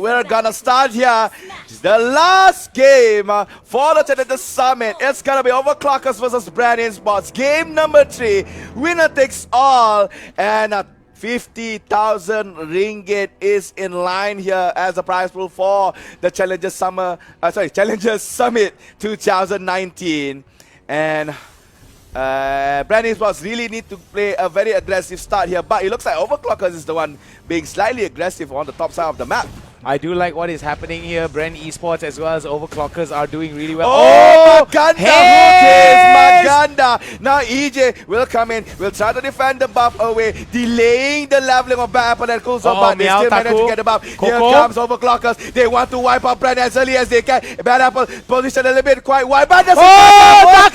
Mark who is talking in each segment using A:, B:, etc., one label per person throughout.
A: we're gonna start here. The last game for the Challenger Summit. It's gonna be Overclockers versus Bren Esports. Game number 3. Winner takes all. And 50,000 ringgit is in line here as a prize pool for the Challenger Summit 2019. And Bren Esports really need to play a very aggressive start here, but it looks like Overclockers is the one being slightly aggressive on the top side of the map.
B: I do like what is happening here. Bren Esports as well as Overclockers are doing really well.
A: Oh, Maganda! Maganda! Now EJ will come in, will try to defend the buff away, delaying the leveling of Bad Apple and Cool Zone, but they still manage to get the buff. Here comes Overclockers. They want to wipe out Bren as early as they can. Bad Apple position a little bit quite wide, but there's another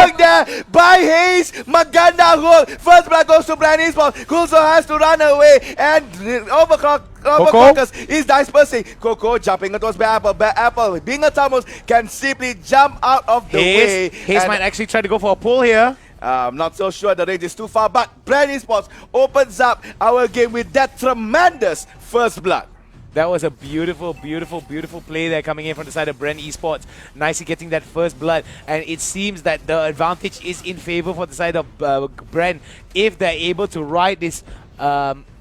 A: hook there by Hayes. Maganda hook. First blood goes to Bren Esports. Cool Zone has to run away, and Overclockers is dispersing. Coco jumping towards Bad Apple. Bad Apple, being a Thomas, can simply jump out of the way.
B: Hayes might actually try to go for a pull here.
A: I'm not so sure the range is too far, but Bren Esports opens up our game with that tremendous first blood.
B: That was a beautiful, beautiful, beautiful play there coming in from the side of Bren Esports. Nicely getting that first blood. And it seems that the advantage is in favor for the side of Bren. If they're able to ride this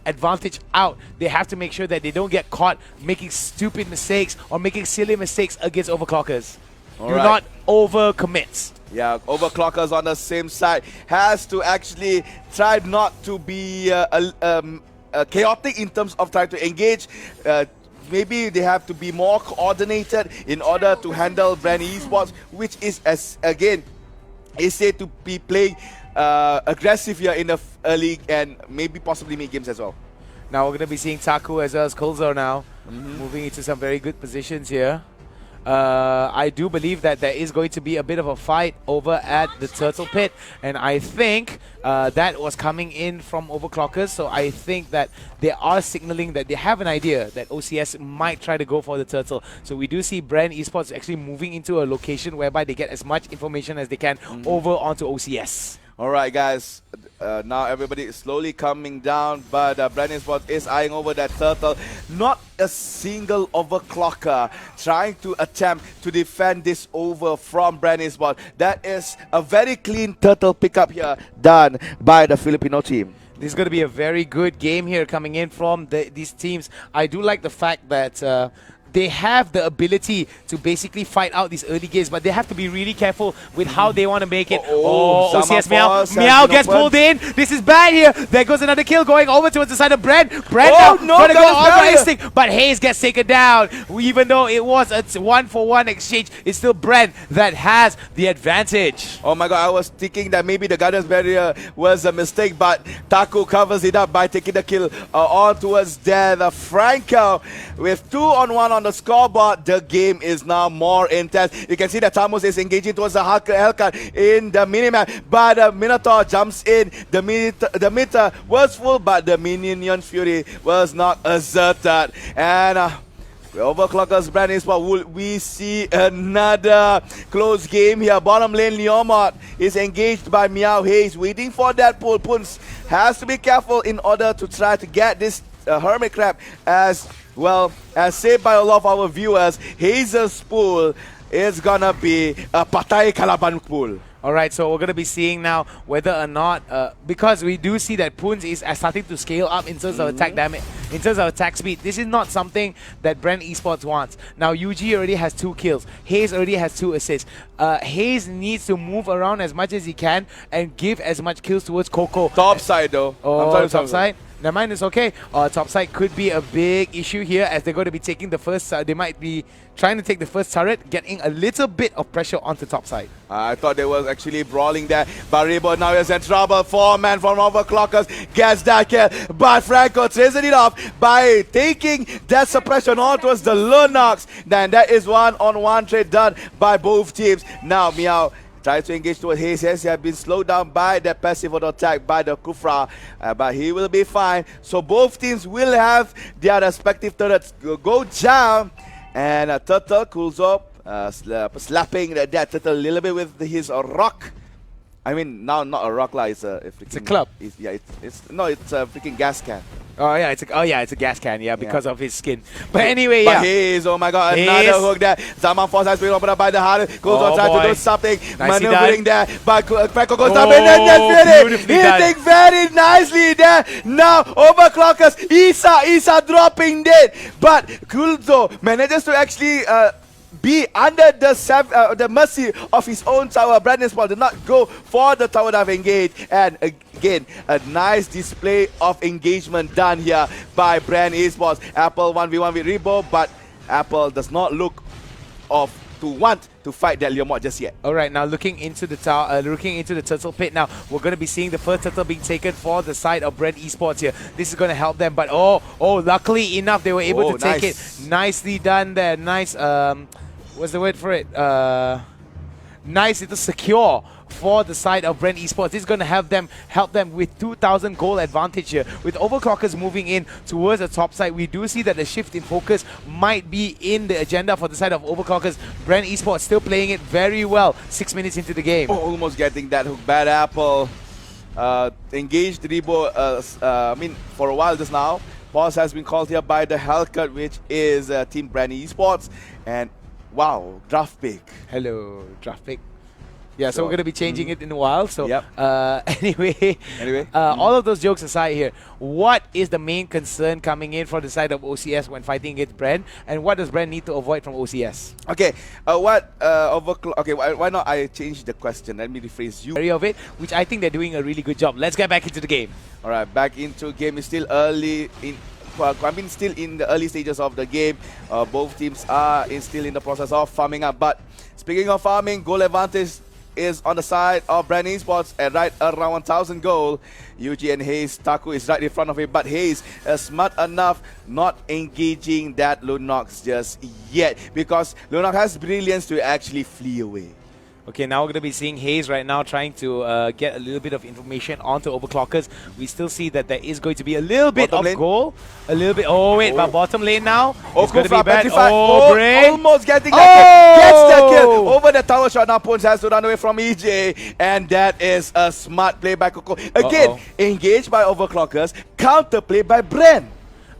B: advantage out, they have to make sure that they don't get caught making stupid mistakes or making silly mistakes against Overclockers. Do not overcommit.
A: Yeah, Overclockers on the same side has to actually try not to be chaotic in terms of trying to engage. Maybe they have to be more coordinated in order to handle Bren Esports, which is, as again, is said to be playing aggressive here in the early and maybe possibly mid games as well.
B: Now we're going to be seeing Taku as well as Kulzo now, moving into some very good positions here. I do believe that there is going to be a bit of a fight over at the Turtle Pit, and I think that was coming in from Overclockers, so I think that they are signaling that they have an idea that OCS might try to go for the Turtle. So we do see Bren Esports actually moving into a location whereby they get as much information as they can over onto OCS.
A: Alright guys, now everybody is slowly coming down, but Bren Esports is eyeing over that turtle. Not a single overclocker trying to attempt to defend this over from Bren Esports. That is a very clean turtle pickup here done by the Filipino team.
B: This is going to be a very good game here coming in from these teams. I do like the fact that they have the ability to basically fight out these early games, but they have to be really careful with how they want to make it. OCS Meow. Meow gets pulled in. This is bad here. There goes another kill going over towards the side of Bren. Bren trying to go all-realistic, but Hayes gets taken down. Even though it was a 1-for-1 exchange, it's still Bren that has the advantage.
A: Oh my god, I was thinking that maybe the Guardian's Barrier was a mistake, but Taku covers it up by taking the kill on towards there. The Franco with 2-on-1 on the scoreboard. The game is now more intense. You can see that Tamos is engaging towards the Hellcat in the minimap, but Minotaur jumps in. The meter was full, but the Minion Fury was not asserted. And Overclockers Bren Esports, will we see another close game here? Bottom lane, Leomot is engaged by Meow. Hayes waiting for that pull. Puns has to be careful in order to try to get this Hermit Crab as well. As said by a lot of our viewers, Hazel's pool is gonna be a Patay Kalaban pool.
B: Alright, so we're going to be seeing now whether or not, because we do see that Poons is starting to scale up in terms of attack damage, in terms of attack speed. This is not something that Bren Esports wants. Now, UG already has 2 kills. Hayes already has 2 assists. Hayes needs to move around as much as he can and give as much kills towards Coco.
A: Top side though.
B: Oh, top side? Never mind, it's okay. Top side could be a big issue here as they're going to be taking the first, they might be trying to take the first turret, getting a little bit of pressure onto top side.
A: I thought they were actually brawling there. Baribo now is in trouble. 4-man from Overclockers gets that kill, but Franco traces it off by taking that suppression on towards the Lunox. Then that is 1-on-1 trade done by both teams. Now Meow tries to engage towards Hayes. Yes, he has been slowed down by that passive auto attack by the Kufra, but he will be fine. So both teams will have their respective turrets go down, and Turtle cools up, slapping that Turtle a little bit with his rock. I mean, now not a rock, it's a
B: club.
A: It's a freaking gas can.
B: Oh yeah, it's a gas can, because of his skin. But anyway,
A: But Hayes, oh my god, another hook there. Zaman Force has been opened up by the heart. Goes on trying to do something, maneuvering there. But Franco goes up and then that's it. Hitting very nicely there. Now Overclockers, Isa dropping dead. But Kulzo manages to actually be under the mercy of his own tower. Bren Esports did not go for the tower dive engage, and again a nice display of engagement done here by Bren Esports. Apple 1v1 with Rebo, but Apple does not look to want to fight that Leomord just yet.
B: Alright, now looking into the tower, looking into the turtle pit now, we're going to be seeing the first turtle being taken for the side of Bren Esports here. This is going to help them, but luckily enough they were able to take it. Nicely done there. Nice, what's the word for it? Nice little secure for the side of Bren Esports. This is going to help them with 2,000 goal advantage here. With Overclockers moving in towards the top side, we do see that the shift in focus might be in the agenda for the side of Overclockers. Bren Esports still playing it very well 6 minutes into the game.
A: Almost getting that hook. Bad Apple engaged Rebo, I mean, for a while just now. Pause has been called here by the Hellcat, which is Team Bren Esports. And wow, draft pick.
B: Hello, draft pick. Yeah, so we're going to be changing it in a while. So anyway, all of those jokes aside here, what is the main concern coming in for the side of OCS when fighting against Bren? And what does Bren need to avoid from OCS?
A: Okay, why not I change the question? Let me rephrase you.
B: Of it, which I think they're doing a really good job. Let's get back into the game.
A: All right, back into game. It's still early in. Well, I mean, still in the early stages of the game. Both teams are still in the process of farming up. But speaking of farming, goal advantage is on the side of Bren Esports at right around 1,000 goal. Yuji and Hayes, Taku is right in front of him, but Hayes is smart enough not engaging that Lunox just yet, because Lunox has brilliance to actually flee away.
B: Okay, now we're going to be seeing Hayes right now trying to get a little bit of information onto Overclockers. We still see that there is going to be a little bit of goal. A little bit. Oh, wait, but bottom lane now. It's going to be bad. Bren.
A: Almost getting that kill. Gets the kill over the tower shot. Now Pons has to run away from EJ. And that is a smart play by Coco. Again, engaged by Overclockers. Counter play by Bren.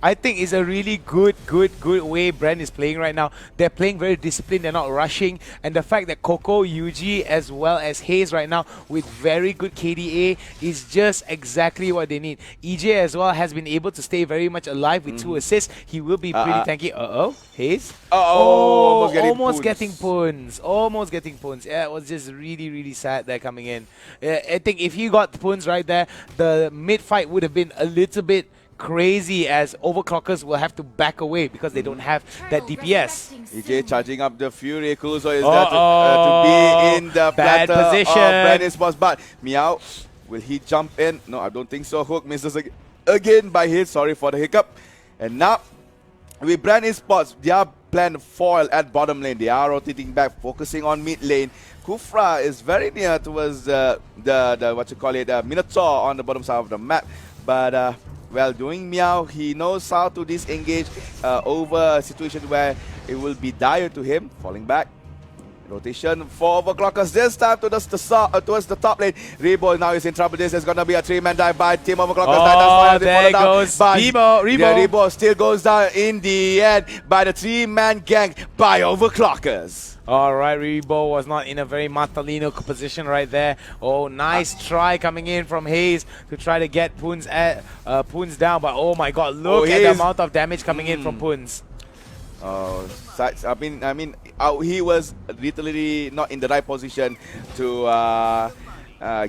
B: I think it's a really good way Bren is playing right now. They're playing very disciplined, they're not rushing. And the fact that Coco, Yuji, as well as Hayes right now with very good KDA is just exactly what they need. EJ as well has been able to stay very much alive with 2 assists. He will be pretty tanky. Hayes? Almost getting puns. Almost getting puns. Yeah, it was just really sad there coming in. I think if he got puns right there, the mid-fight would have been a little bit crazy, as Overclockers will have to back away because they don't have that DPS.
A: EJ charging up the Fury. Kuzo is there to be in the
B: bad position.
A: Bren Esports, but Meow, will he jump in? No, I don't think so. Hook misses again by hit. Sorry for the hiccup. And now, with Bren Esports, their plan foil at bottom lane. They are rotating back, focusing on mid lane. Kufra is very near towards the Minotaur on the bottom side of the map. But well, doing Meow, he knows how to disengage over a situation where it will be dire to him. Falling back. Rotation for Overclockers this time towards the top lane. Rebo now is in trouble. This is going to be a 3-man dive by Team Overclockers.
B: There goes
A: Rebo still goes down in the end by the 3-man gang by Overclockers.
B: Alright, Rebo was not in a very Matalino position right there. Oh, nice try coming in from Hayes to try to get Puns down. But oh my god, look at the amount of damage coming in from Puns.
A: I mean, he was literally not in the right position to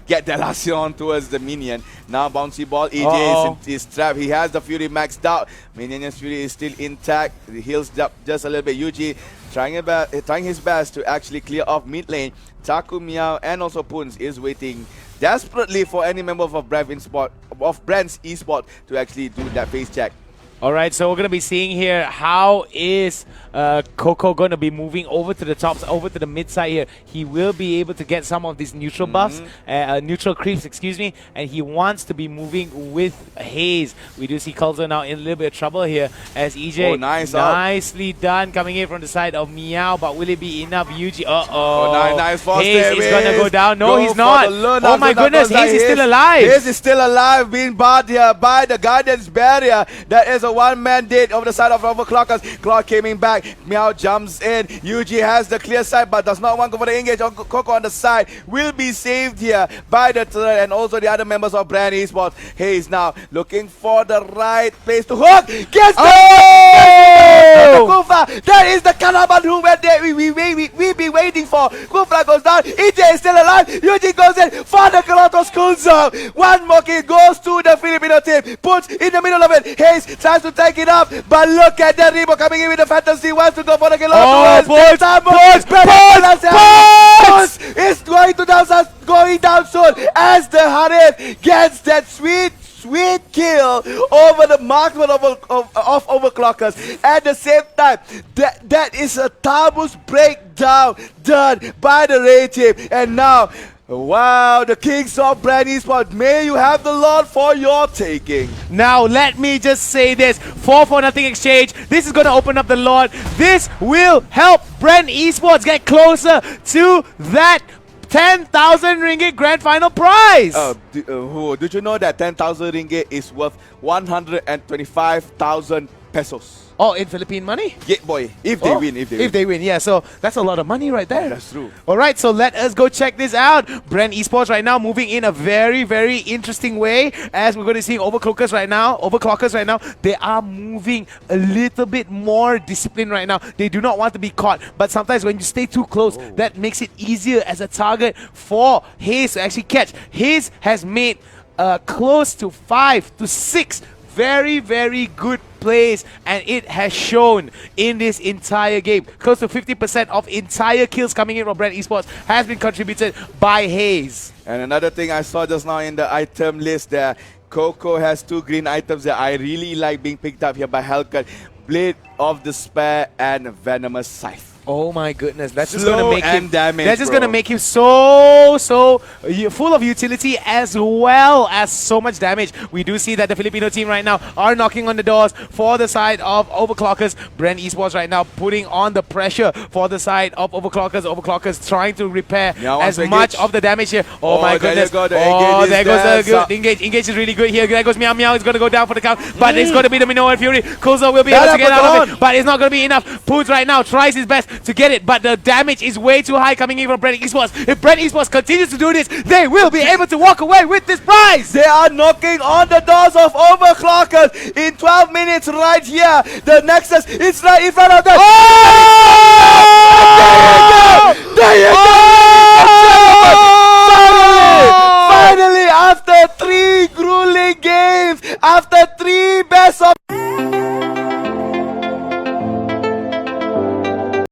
A: get the Lacion towards the minion. Now bouncy ball, EJ is trapped. He has the Fury maxed out. Minion's Fury is still intact. He heals up just a little bit. Yuji trying his best to actually clear off mid lane. Taku, Meow, and also Puns is waiting desperately for any member of Bren Esports to actually do that face check.
B: All right, so we're going to be seeing here how is Coco going to be moving over to the tops, over to the mid side here. He will be able to get some of these neutral buffs, neutral creeps, excuse me, and he wants to be moving with Haze. We do see Kulza now in a little bit of trouble here as EJ nicely done coming in from the side of Meow, but will it be enough? Yuji,
A: nice force
B: Haze
A: there,
B: is going to go down. No, he's not.
A: Oh
B: my goodness, Haze is still alive.
A: Haze is still alive, being barred here by the Guardian's barrier. That is a one-man dead over the side of Overclockers. Claw coming back. Meow jumps in. Yuji has the clear side, but does not want to go for the engage. Coco on the side will be saved here by the turret and also the other members of Bren Esports. Hayes now looking for the right place to hook. Gets the Kufa. That is the Kalaban who went there. We've been waiting for. Kufa goes down. EJ is still alive. Yuji goes in for the Kalatos Kunzo. One more kill goes to the Filipino team. Puts in the middle of it. Hayes tries to take it up, but look at the Rebo coming in with the fantasy. Wants to go for the kill. Puts is going to going down soon as the Harif gets that sweet kill over the marksman of Overclockers. At the same time, that is a Tamus breakdown done by the Ray team. And now, wow, the Kings of Bren Esports, may you have the Lord for your taking.
B: Now, let me just say this. 4-for-0 exchange. This is going to open up the Lord. This will help Bren Esports get closer to that 10,000 ringgit grand final prize.
A: Did you know that 10,000 ringgit is worth 125,000 pesos?
B: Oh, in Philippine money?
A: Yeah, boy. If they win.
B: If they win, yeah. So that's a lot of money right there.
A: That's true.
B: All right, so let us go check this out. Bren Esports right now moving in a very, very interesting way. As we're going to see Overclockers right now, they are moving a little bit more disciplined right now. They do not want to be caught. But sometimes when you stay too close, that makes it easier as a target for Haze to actually catch. Haze has made close to 5 to 6 very, very good plays, and it has shown in this entire game. Close to 50% of entire kills coming in from Bren Esports has been contributed by Haze.
A: And another thing I saw just now in the item list there, Coco has 2 green items that I really like being picked up here by Hellcat. Blade of Despair and Venomous Scythe.
B: Oh my goodness, that's just gonna make him
A: damage,
B: that's just gonna make him so full of utility as well as so much damage. We do see that the Filipino team right now are knocking on the doors for the side of Overclockers. Bren Esports right now putting on the pressure for the side of Overclockers. Overclockers trying to repair as much of the damage here. Oh my goodness. There goes the good engage. Engage is really good here. There goes Meow Meow. It's gonna go down for the count, but it's gonna be the Minoan Fury. Kuzo will be able to get out of it, but it's not gonna be enough. Poods right now tries his best to get it, but the damage is way too high coming in from Bren Esports. If Bren Esports continues to do this, they will be able to walk away with this prize.
A: They are knocking on the doors of Overclockers in 12 minutes right here. The Nexus is right in front of them.
B: Oh!